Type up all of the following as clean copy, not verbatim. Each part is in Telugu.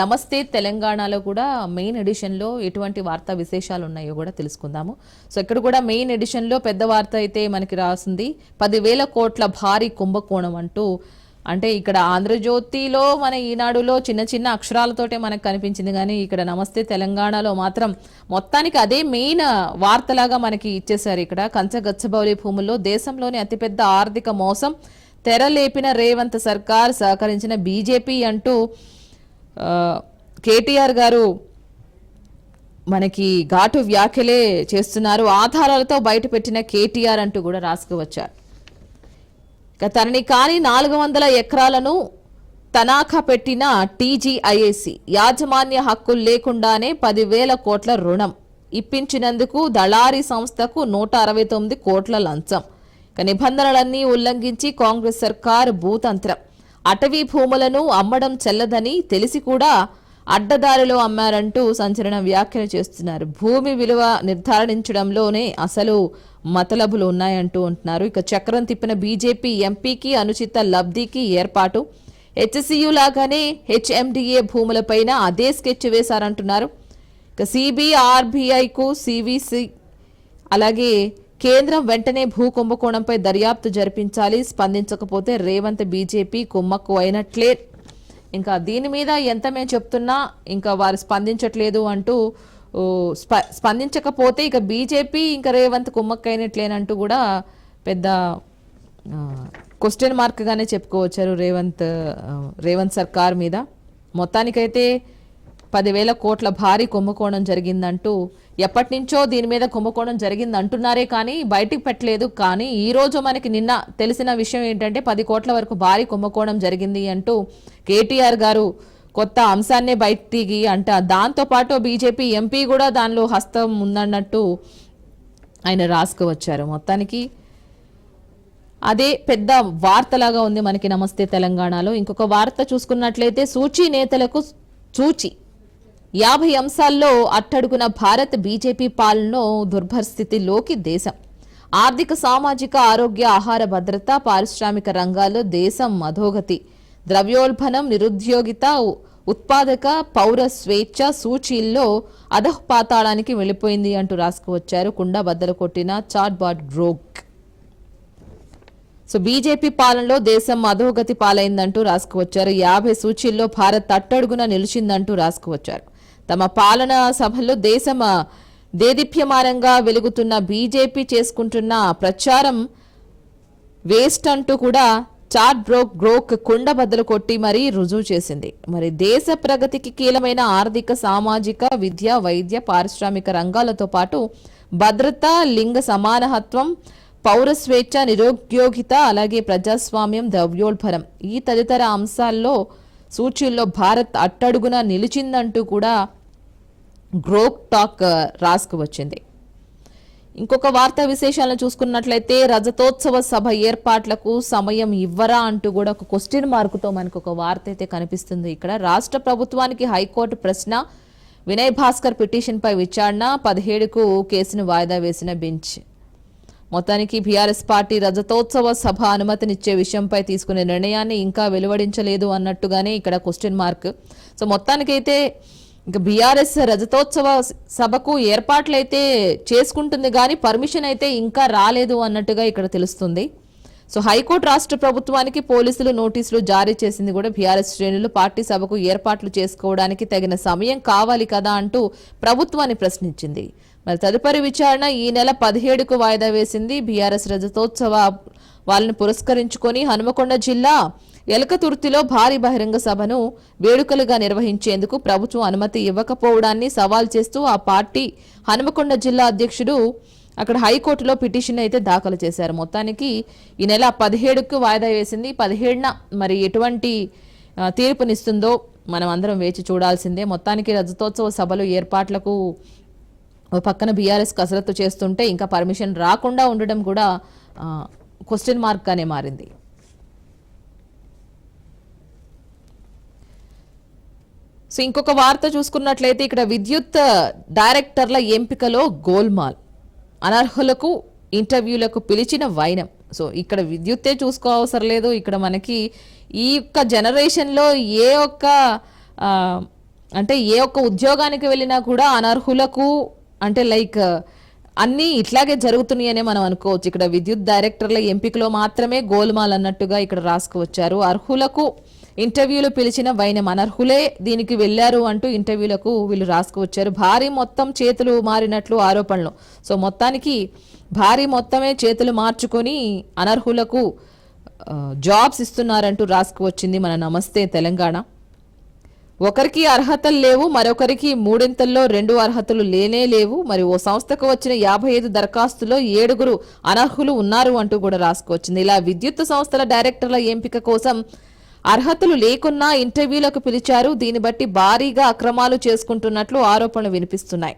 నమస్తే తెలంగాణలో కూడా మెయిన్ ఎడిషన్లో ఎటువంటి వార్తా విశేషాలు ఉన్నాయో కూడా తెలుసుకుందాము. సో ఇక్కడ కూడా మెయిన్ ఎడిషన్లో పెద్ద వార్త అయితే మనకి రాసింది 10,000 కోట్ల భారీ కుంభకోణం అంటూ. అంటే ఇక్కడ ఆంధ్రజ్యోతిలో మన ఈనాడులో చిన్న చిన్న అక్షరాలతోటే మనకు కనిపించింది, కానీ ఇక్కడ నమస్తే తెలంగాణలో మాత్రం మొత్తానికి అదే మెయిన్ వార్తలాగా మనకి ఇచ్చేశారు. ఇక్కడ కంచగచ్చబౌలి భూముల్లో దేశంలోని అతిపెద్ద ఆర్థిక మోసం తెరలేపిన రేవంత్ సర్కార్, సహకరించిన బీజేపీ అంటూ కేటీఆర్ గారు మనకి ఘాటు వ్యాఖ్యలే చేస్తున్నారు. ఆధారాలతో బయటపెట్టిన కేటీఆర్ అంటూ కూడా రాసుకువచ్చారు. తనని కాని 400 ఎకరాలను తనాఖా పెట్టిన టీజీఐఏసీ యాజమాన్య హక్కులు లేకుండానే 10,000 కోట్ల రుణం ఇప్పించినందుకు దళారీ సంస్థకు 169 కోట్ల లంచం. నిబంధనలన్నీ ఉల్లంఘించి కాంగ్రెస్ సర్కార్ భూతంత్రం. అటవీ భూములను అమ్మడం చెల్లదని తెలిసి కూడా అడ్డదారిలో అమ్మారంటూ సంచలన వ్యాఖ్యలు చేస్తున్నారు. భూమి విలువ నిర్ధారించడంలోనే అసలు మతలబులు ఉన్నాయంటూ ఉంటున్నారు. ఇక చక్రం తిప్పిన బీజేపీ ఎంపీకి అనుచిత లబ్ధికి ఏర్పాటు. హెచ్సియు లాగానే హెచ్ఎండిఏ భూములపైన అదే స్కెచ్ వేశారంటున్నారు. ఇక సిబిఆర్బీఐకు సివిసి అలాగే కేంద్రం వెంటనే భూ కుంభకోణంపై దర్యాప్తు జరిపించాలి, స్పందించకపోతే రేవంత్ బీజేపీ కుమ్మక్కు అయినట్లే. ఇంకా దీని మీద ఎంత మేము చెప్తున్నా ఇంకా వారు స్పందించట్లేదు అంటూ, స్పందించకపోతే ఇక బీజేపీ ఇంకా రేవంత్ కుమ్మక్కు అయినట్లేనంటూ కూడా పెద్ద క్వశ్చన్ మార్క్గానే చెప్పుకోవచ్చారు రేవంత్ సర్కార్ మీద. మొత్తానికైతే 10,000 కోట్ల భారీ కుంభకోణం జరిగిందంటూ ఎప్పటి నుంచో దీని మీద కుంభకోణం జరిగింది అంటున్నారే కానీ బయటికి పెట్టలేదు. కానీ ఈ రోజు మనకి నిన్న తెలిసిన విషయం ఏంటంటే 10 కోట్ల వరకు భారీ కుంభకోణం జరిగింది అంటూ కేటీఆర్ గారు కొత్త అంశాన్నే బయటికి అంట. దాంతోపాటు బీజేపీ ఎంపీ కూడా దానిలో హస్తం ఉందన్నట్టు ఆయన రాసుకువచ్చారు. మొత్తానికి అదే పెద్ద వార్తలాగా ఉంది మనకి నమస్తే తెలంగాణలో. ఇంకొక వార్త చూసుకున్నట్లయితే సూచీ నేతలకు సూచి 50 అంశాల్లో అట్టడుగున భారత్ బీజేపీ పాలనలో దుర్భరస్థితిలోకి దేశం. ఆర్థిక, సామాజిక, ఆరోగ్య, ఆహార భద్రత, పారిశ్రామిక రంగాల్లో దేశం అధోగతి. ద్రవ్యోల్బణం, నిరుద్యోగిత, ఉత్పాదక, పౌర స్వేచ్ఛ సూచీల్లో అధఃపాతాళానికి వెళ్ళిపోయింది అంటూ రాసుకువచ్చారు. కుండ బద్దలు కొట్టిన చాట్బాట్ గ్రోక్. సో బీజేపీ పాలనలో దేశం అధోగతి పాలైందంటూ రాసుకువచ్చారు. 50 సూచీల్లో భారత్ అట్టడుగున నిలిచిందంటూ రాసుకువచ్చారు. తమ పాలనా సభల్లో దేశం దేదీప్యమానంగా వెలుగుతున్న బీజేపీ చేసుకుంటున్న ప్రచారం వేస్ట్ అంటూ కూడా చాట్ గ్రోక్ కుండ బద్దలు కొట్టి మరీ రుజువు చేసింది. మరి దేశ ప్రగతికి కీలమైన ఆర్థిక, సామాజిక, విద్య, వైద్య, పారిశ్రామిక రంగాలతో పాటు భద్రత, లింగ సమానత్వం, పౌర స్వేచ్ఛ, నిరుద్యోగిత, అలాగే ప్రజాస్వామ్యం, ద్రవ్యోల్బణం ఈ తదితర అంశాల్లో సూచీల్లో భారత్ అట్టడుగున నిలిచిందంటూ కూడా గ్రోక్ టాక్ రాసుకువచ్చింది. ఇంకొక వార్తా విశేషాలను చూసుకున్నట్లయితే రజతోత్సవ సభ ఏర్పాట్లకు సమయం ఇవ్వరా అంటూ కూడా ఒక క్వశ్చన్ మార్కుతో మనకు ఒక వార్త అయితే కనిపిస్తుంది. ఇక్కడ రాష్ట్ర ప్రభుత్వానికి హైకోర్టు ప్రశ్న. వినయ్ భాస్కర్ పిటిషన్పై విచారణ. 17కు కేసును వాయిదా వేసిన బెంచ్. మొత్తానికి బీఆర్ఎస్ పార్టీ రజతోత్సవ సభ అనుమతినిచ్చే విషయంపై తీసుకునే నిర్ణయాన్ని ఇంకా వెలువడించలేదు అన్నట్టుగానే ఇక్కడ క్వశ్చన్ మార్క్. సో మొత్తానికైతే ఇంకా బీఆర్ఎస్ రజతోత్సవ సభకు ఏర్పాట్లయితే చేసుకుంటుంది కానీ పర్మిషన్ అయితే ఇంకా రాలేదు అన్నట్టుగా ఇక్కడ తెలుస్తుంది. సో హైకోర్టు రాష్ట్ర ప్రభుత్వానికి పోలీసులు నోటీసులు జారీ చేసింది కూడా. బీఆర్ఎస్ శ్రేణులు పార్టీ సభకు ఏర్పాట్లు చేసుకోవడానికి తగిన సమయం కావాలి కదా అంటూ ప్రభుత్వాన్ని ప్రశ్నించింది. మరి తదుపరి విచారణ ఈ నెల 17కు వాయిదా వేసింది. బీఆర్ఎస్ రజతోత్సవ వాళ్ళని పురస్కరించుకొని హనుమకొండ జిల్లా ఎలకతుర్తిలో భారీ బహిరంగ సభను వేడుకలుగా నిర్వహించేందుకు ప్రభుత్వం అనుమతి ఇవ్వకపోవడాన్ని సవాల్ చేస్తూ ఆ పార్టీ హనుమకొండ జిల్లా అధ్యక్షుడు అక్కడ హైకోర్టులో పిటిషన్ అయితే దాఖలు చేశారు. మొత్తానికి ఈ నెల 17కు వాయిదా వేసింది. 17న మరి ఎటువంటి తీర్పునిస్తుందో మనం అందరం వేచి చూడాల్సిందే. మొత్తానికి రజతోత్సవ సభలు ఏర్పాట్లకు పక్కన బీఆర్ఎస్ కసరత్తు చేస్తుంటే ఇంకా పర్మిషన్ రాకుండా ఉండడం కూడా క్వశ్చన్ మార్క్గానే మారింది. సో ఇంకొక వార్త చూసుకున్నట్లయితే ఇక్కడ విద్యుత్ డైరెక్టర్ల ఎంపికలో గోల్మాల్. అనర్హులకు ఇంటర్వ్యూలకు పిలిచిన వైనం. సో ఇక్కడ విద్యుత్తే చూసుకోవసరం లేదు. ఇక్కడ మనకి ఈ యొక్క జనరేషన్లో ఏ ఒక్క ఆ, అంటే ఏ ఒక్క ఉద్యోగానికి వెళ్ళినా కూడా అనర్హులకు అంటే లైక్ అన్నీ ఇట్లాగే జరుగుతున్నాయనే మనం అనుకోవచ్చు. ఇక్కడ విద్యుత్ డైరెక్టర్ల ఎంపికలో మాత్రమే గోల్మాల్ అన్నట్టుగా ఇక్కడ రాసుకువచ్చారు. అర్హులకు ఇంటర్వ్యూలు పిలిచిన వైనం అనర్హులే దీనికి వెళ్ళారు అంటూ ఇంటర్వ్యూలకు వీళ్ళు రాసుకువచ్చారు. భారీ మొత్తం చేతులు మారినట్లు ఆరోపణలు. సో మొత్తానికి భారీ మొత్తమే చేతులు మార్చుకొని అనర్హులకు జాబ్స్ ఇస్తున్నారంటూ రాసుకువచ్చింది మన నమస్తే తెలంగాణ. ఒకరికి అర్హతలు లేవు, మరొకరికి మూడింతల్లో 2 అర్హతలు లేనే లేవు. మరి ఓ సంస్థకు వచ్చిన 55 దరఖాస్తులో 7 అనర్హులు ఉన్నారు అంటూ కూడా రాసుకొచ్చింది. ఇలా విద్యుత్ సంస్థల డైరెక్టర్ల ఎంపిక కోసం అర్హతలు లేకున్నా ఇంటర్వ్యూలకు పిలిచారు. దీన్ని బట్టి భారీగా అక్రమాలు చేసుకుంటున్నట్లు ఆరోపణలు వినిపిస్తున్నాయి.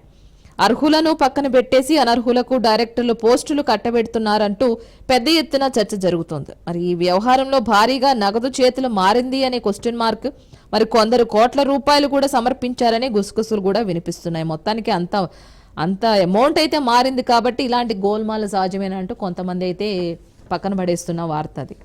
అర్హులను పక్కన పెట్టేసి అనర్హులకు డైరెక్టర్లు పోస్టులు కట్టబెడుతున్నారంటూ పెద్ద ఎత్తున చర్చ జరుగుతోంది. మరి ఈ వ్యవహారంలో భారీగా నగదు చేతులు మారింది అనే క్వశ్చన్ మార్క్, మరి కొందరు కోట్ల రూపాయలు కూడా సమర్పించారనే గుసగుసలు కూడా వినిపిస్తున్నాయి. మొత్తానికి అంత అమౌంట్ అయితే మారింది కాబట్టి ఇలాంటి గోల్మాల సహజమేనంటూ కొంతమంది అయితే పక్కన పడేస్తున్న వార్త అది.